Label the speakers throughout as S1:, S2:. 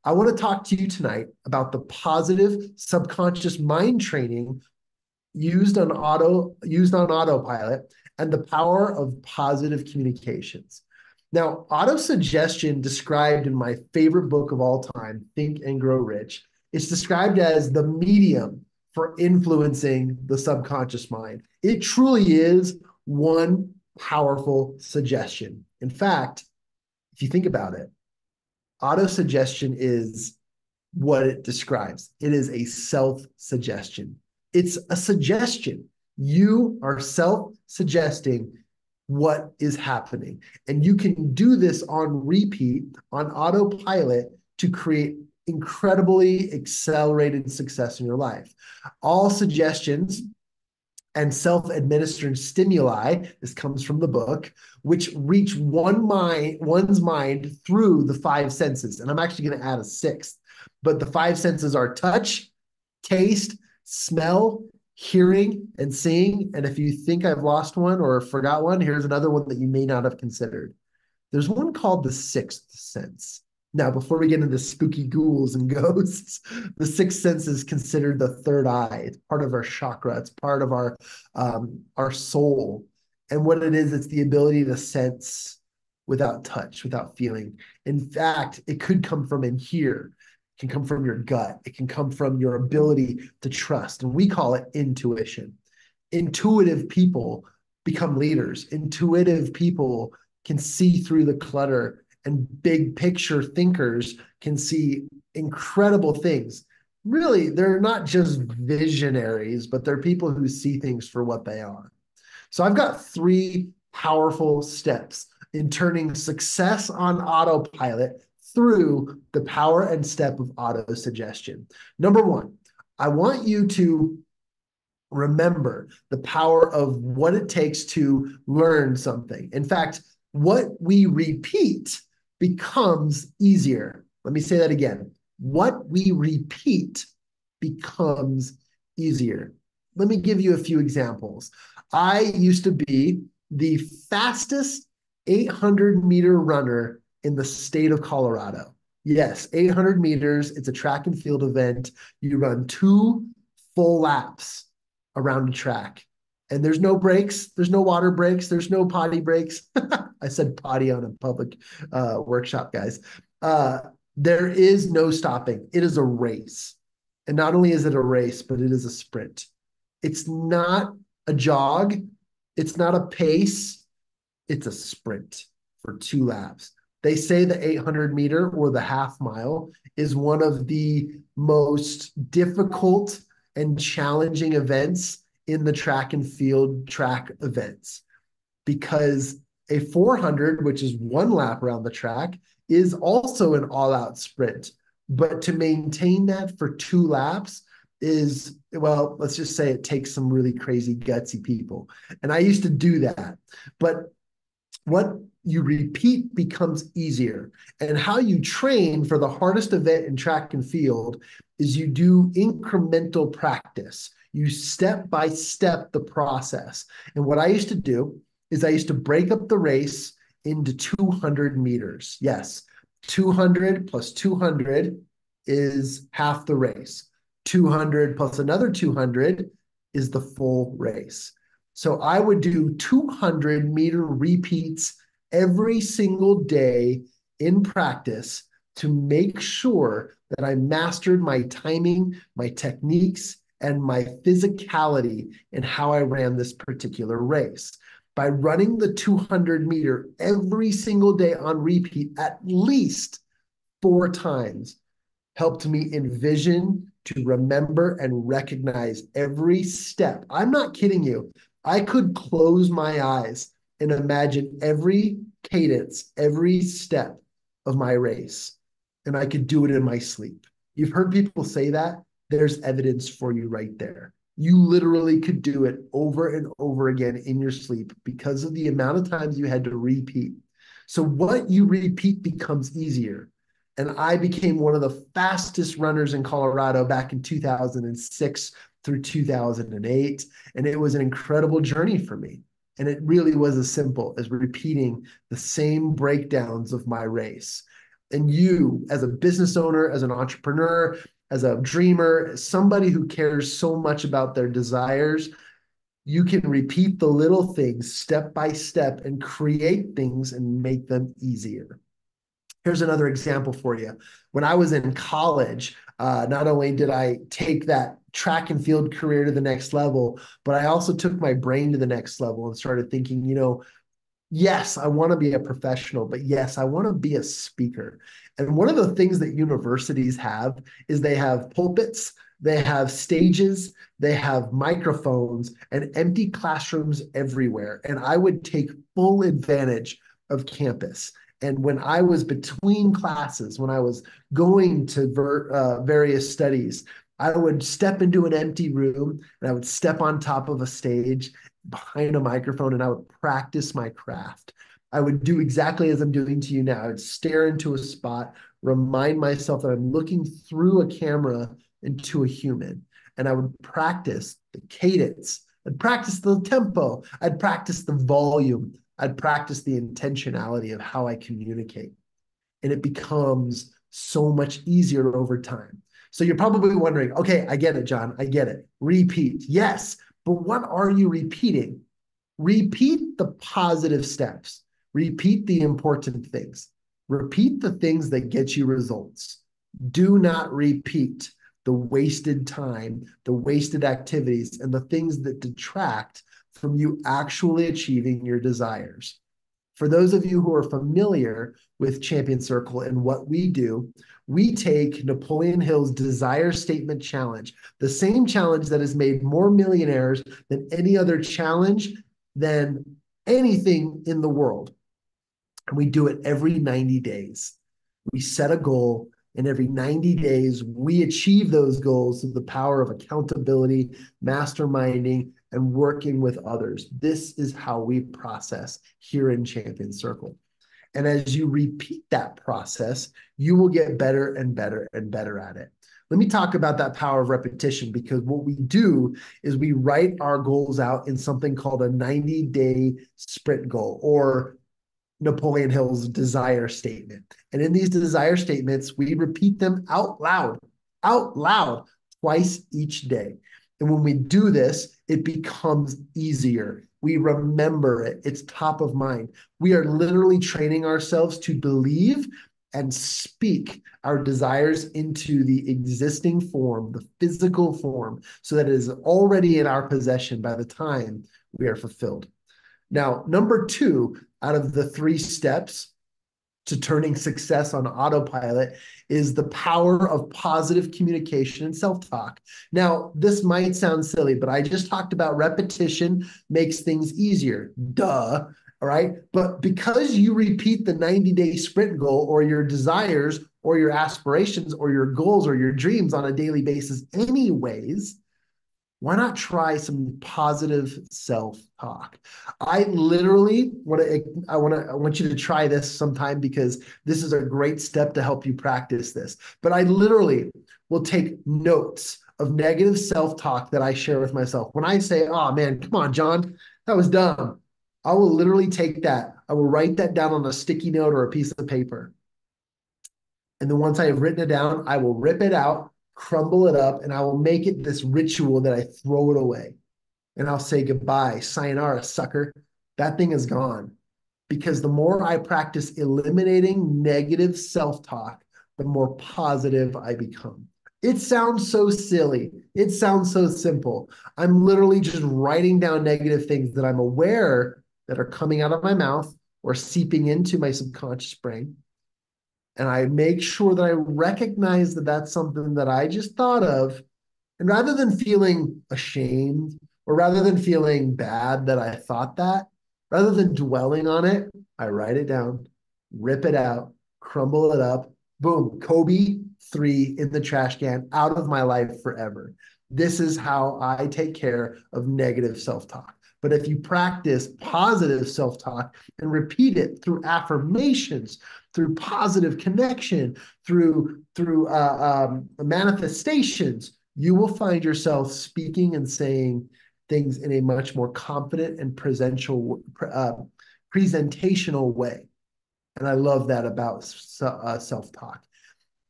S1: I want to talk to you tonight about the positive subconscious mind training used on autopilot and the power of positive communications. Now, autosuggestion, described in my favorite book of all time, Think and Grow Rich, is described as the medium for influencing the subconscious mind. It truly is one powerful suggestion. In fact, if you think about it, autosuggestion is what it describes. It is a self-suggestion. It's a suggestion. You are self-suggesting what is happening. And you can do this on repeat, on autopilot, to create incredibly accelerated success in your life. All suggestions and self-administered stimuli, this comes from the book, which reach one's mind through the five senses. And I'm actually going to add a sixth. But the five senses are touch, taste, smell, hearing, and seeing. And if you think I've lost one or forgot one, here's another one that you may not have considered. There's one called the sixth sense. Now, before we get into spooky ghouls and ghosts, the sixth sense is considered the third eye. It's part of our chakra. It's part of our soul. And what it is, it's the ability to sense without touch, without feeling. In fact, it could come from in here. It can come from your gut. It can come from your ability to trust. And we call it intuition. Intuitive people become leaders. Intuitive people can see through the clutter, and big picture thinkers can see incredible things. Really, they're not just visionaries, but they're people who see things for what they are. So I've got three powerful steps in turning success on autopilot through the power and step of autosuggestion. Number one, I want you to remember the power of what it takes to learn something. In fact, what we repeat becomes easier. Let me say that again. What we repeat becomes easier. Let me give you a few examples. I used to be the fastest 800-meter runner in the state of Colorado. Yes, 800 meters. It's a track and field event. You run 2 full laps around the track. And there's no breaks. There's no water breaks. There's no potty breaks. I said potty on a public workshop, guys. There is no stopping. It is a race. And not only is it a race, but it is a sprint. It's not a jog. It's not a pace. It's a sprint for 2 laps. They say the 800-meter or the half mile is one of the most difficult and challenging events in the track and field track events, because a 400, which is 1 lap around the track, is also an all-out sprint. But to maintain that for 2 laps is, well, let's just say it takes some really crazy, gutsy people. And I used to do that. But what you repeat becomes easier. And how you train for the hardest event in track and field is you do incremental practice. You step by step the process. And what I used to do is I used to break up the race into 200 meters. Yes, 200 plus 200 is half the race. 200 plus another 200 is the full race. So I would do 200-meter repeats every single day in practice to make sure that I mastered my timing, my techniques, and my physicality in how I ran this particular race. By running the 200-meter every single day on repeat at least 4 times helped me envision, to remember, and recognize every step. I'm not kidding you. I could close my eyes and imagine every cadence, every step of my race, and I could do it in my sleep. You've heard people say that. There's evidence for you right there. You literally could do it over and over again in your sleep because of the amount of times you had to repeat. So what you repeat becomes easier. And I became one of the fastest runners in Colorado back in 2006 through 2008. And it was an incredible journey for me. And it really was as simple as repeating the same breakdowns of my race. And you, as a business owner, as an entrepreneur, as a dreamer, somebody who cares so much about their desires, you can repeat the little things step by step and create things and make them easier. Here's another example for you. When I was in college, not only did I take that track and field career to the next level, but I also took my brain to the next level and started thinking, yes, I want to be a professional, but yes, I want to be a speaker. And one of the things that universities have is they have pulpits, they have stages, they have microphones, and empty classrooms everywhere. And I would take full advantage of campus. And when I was between classes, when I was going to various studies, I would step into an empty room and I would step on top of a stage behind a microphone and I would practice my craft. I would do exactly as I'm doing to you now. I would stare into a spot, remind myself that I'm looking through a camera into a human, and I would practice the cadence. I'd practice the tempo. I'd practice the volume. I'd practice the intentionality of how I communicate. And it becomes so much easier over time. So you're probably wondering, okay, I get it, Jon. I get it. Repeat. Yes. But what are you repeating? Repeat the positive steps. Repeat the important things. Repeat the things that get you results. Do not repeat the wasted time, the wasted activities, and the things that detract from you actually achieving your desires. For those of you who are familiar with Champion Circle and what we do, we take Napoleon Hill's Desire Statement Challenge, the same challenge that has made more millionaires than any other challenge than anything in the world. And we do it every 90 days. We set a goal, and every 90 days, we achieve those goals through the power of accountability, masterminding, and working with others. This is how we process here in Champion Circle. And as you repeat that process, you will get better and better and better at it. Let me talk about that power of repetition, because what we do is we write our goals out in something called a 90-day sprint goal, or Napoleon Hill's desire statement. And in these desire statements, we repeat them out loud, twice each day. And when we do this, it becomes easier. We remember it. It's top of mind. We are literally training ourselves to believe and speak our desires into the existing form, the physical form, so that it is already in our possession by the time we are fulfilled. Now, number 2 out of the 3 steps to turning success on autopilot is the power of positive communication and self-talk. Now, this might sound silly, but I just talked about repetition makes things easier. Duh. All right. But because you repeat the 90-day sprint goal, or your desires or your aspirations or your goals or your dreams on a daily basis anyways, why not try some positive self-talk? I literally I want you to try this sometime, because this is a great step to help you practice this. But I literally will take notes of negative self-talk that I share with myself. When I say, "Oh man, come on, Jon, that was dumb," I will literally take that. I will write that down on a sticky note or a piece of paper. And then once I have written it down, I will rip it out, crumble it up, and I will make it this ritual that I throw it away. And I'll say goodbye, sayonara, sucker. That thing is gone. Because the more I practice eliminating negative self-talk, the more positive I become. It sounds so silly. It sounds so simple. I'm literally just writing down negative things that I'm aware that are coming out of my mouth or seeping into my subconscious brain. And I make sure that I recognize that that's something that I just thought of. And rather than feeling ashamed, or rather than feeling bad that I thought that, rather than dwelling on it, I write it down, rip it out, crumble it up, boom, Kobe 3 in the trash can, out of my life forever. This is how I take care of negative self-talk. But if you practice positive self-talk and repeat it through affirmations, through positive connection, through manifestations, you will find yourself speaking and saying things in a much more confident and presentational way. And I love that about self-talk.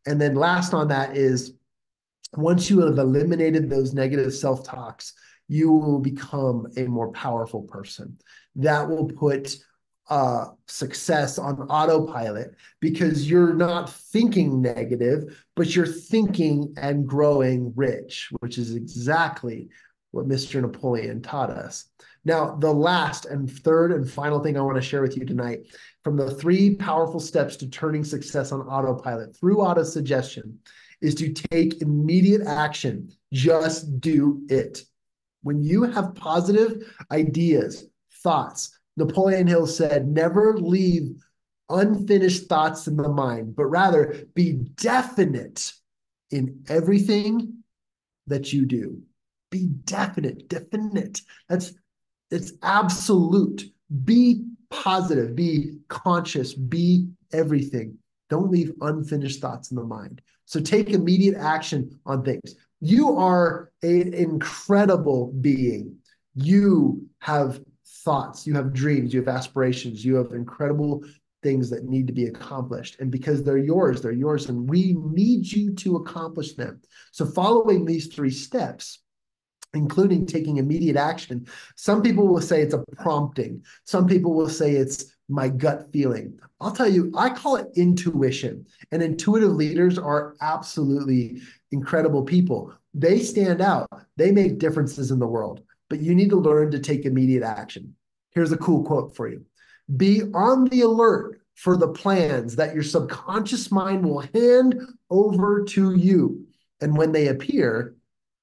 S1: And then last on that is once you have eliminated those negative self-talks, you will become a more powerful person. That will put success on autopilot because you're not thinking negative, but you're thinking and growing rich, which is exactly what Mr. Napoleon taught us. Now, the last and third and final thing I want to share with you tonight from the 3 powerful steps to turning success on autopilot through autosuggestion is to take immediate action. Just do it. When you have positive ideas, thoughts, Napoleon Hill said, never leave unfinished thoughts in the mind, but rather be definite in everything that you do. Be definite. It's absolute. Be positive, be conscious, be everything. Don't leave unfinished thoughts in the mind. So take immediate action on things. You are an incredible being. You have thoughts, you have dreams, you have aspirations, you have incredible things that need to be accomplished. And because they're yours, and we need you to accomplish them. So following these 3 steps, including taking immediate action. Some people will say it's a prompting. Some people will say it's my gut feeling. I'll tell you, I call it intuition. And intuitive leaders are absolutely incredible people. They stand out. They make differences in the world. But you need to learn to take immediate action. Here's a cool quote for you. Be on the alert for the plans that your subconscious mind will hand over to you. And when they appear,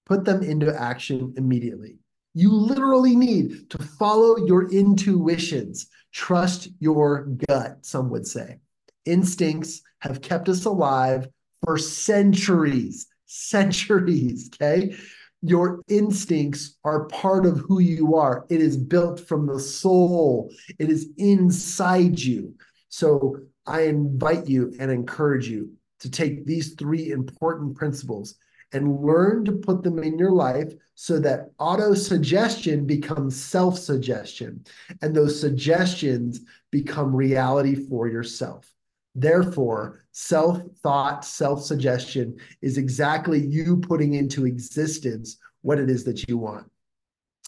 S1: put them into action immediately. You literally need to follow your intuitions. Trust your gut, some would say. Instincts have kept us alive for centuries, okay? Your instincts are part of who you are. It is built from the soul. It is inside you. So I invite you and encourage you to take these 3 important principles and learn to put them in your life so that auto-suggestion becomes self-suggestion, and those suggestions become reality for yourself. Therefore, self-thought, self-suggestion is exactly you putting into existence what it is that you want.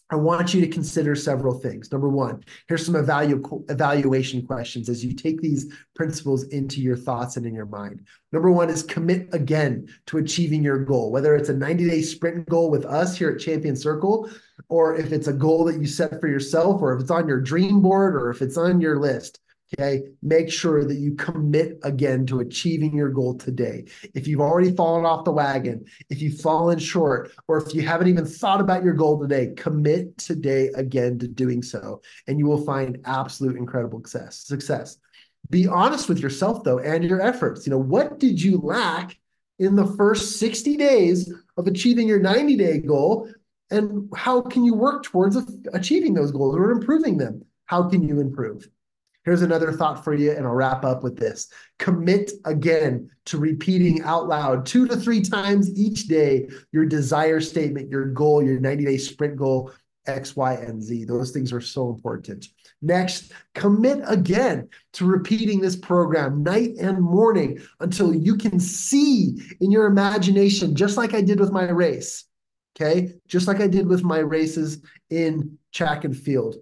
S1: I want you to consider several things. Number 1, here's some evaluation questions as you take these principles into your thoughts and in your mind. Number 1 is commit again to achieving your goal, whether it's a 90-day sprint goal with us here at Champion Circle, or if it's a goal that you set for yourself, or if it's on your dream board, or if it's on your list. Okay, make sure that you commit again to achieving your goal today. If you've already fallen off the wagon, if you've fallen short, or if you haven't even thought about your goal today, commit today again to doing so, and you will find absolute incredible success. Be honest with yourself, though, and your efforts. What did you lack in the first 60 days of achieving your 90-day goal, and how can you work towards achieving those goals or improving them? How can you improve? Here's another thought for you, and I'll wrap up with this. Commit again to repeating out loud 2 to 3 times each day your desire statement, your goal, your 90-day sprint goal, X, Y, and Z. Those things are so important. Next, commit again to repeating this program night and morning until you can see in your imagination, just like I did with my race, okay? Just like I did with my races in track and field.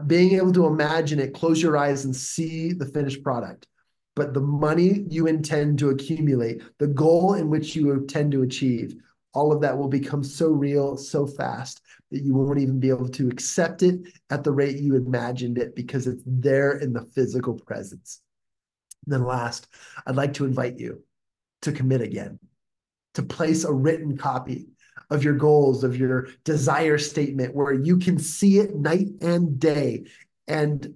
S1: Being able to imagine it, close your eyes and see the finished product. But the money you intend to accumulate, the goal in which you intend to achieve, all of that will become so real, so fast that you won't even be able to accept it at the rate you imagined it because it's there in the physical presence. And then last, I'd like to invite you to commit again, to place a written copy of your goals, of your desire statement, where you can see it night and day, and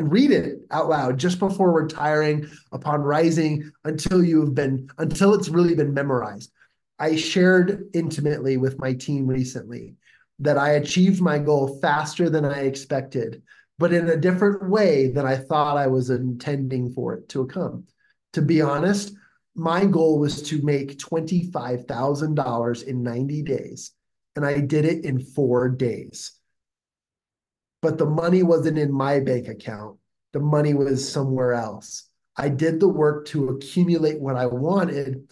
S1: read it out loud just before retiring, upon rising, until it's really been memorized. I shared intimately with my team recently that I achieved my goal faster than I expected, but in a different way than I thought I was intending for it to come. To be honest, my goal was to make $25,000 in 90 days, and I did it in 4 days. But the money wasn't in my bank account. the money was somewhere else. I did the work to accumulate what I wanted,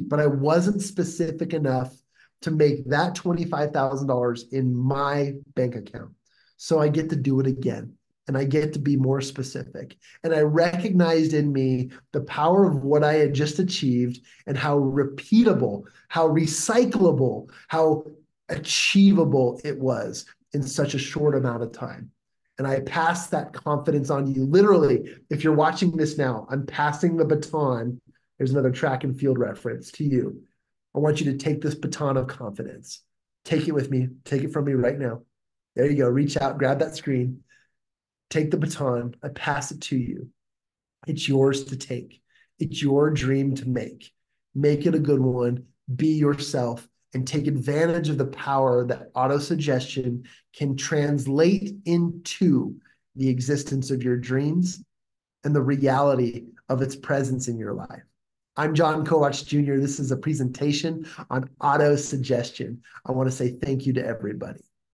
S1: but I wasn't specific enough to make that $25,000 in my bank account. So I get to do it again and I get to be more specific. And I recognized in me the power of what I had just achieved and how repeatable, how recyclable, how achievable it was in such a short amount of time. And I pass that confidence on you. Literally, if you're watching this now, I'm passing the baton. There's another track and field reference to you. I want you to take this baton of confidence. Take it with me. Take it from me right now. There you go. Reach out, grab that screen, take the baton. I pass it to you. It's yours to take. It's your dream to make. Make it a good one. Be yourself and take advantage of the power that autosuggestion can translate into the existence of your dreams and the reality of its presence in your life. I'm Jon Kovach Jr. This is a presentation on autosuggestion. I want to say thank you to everybody.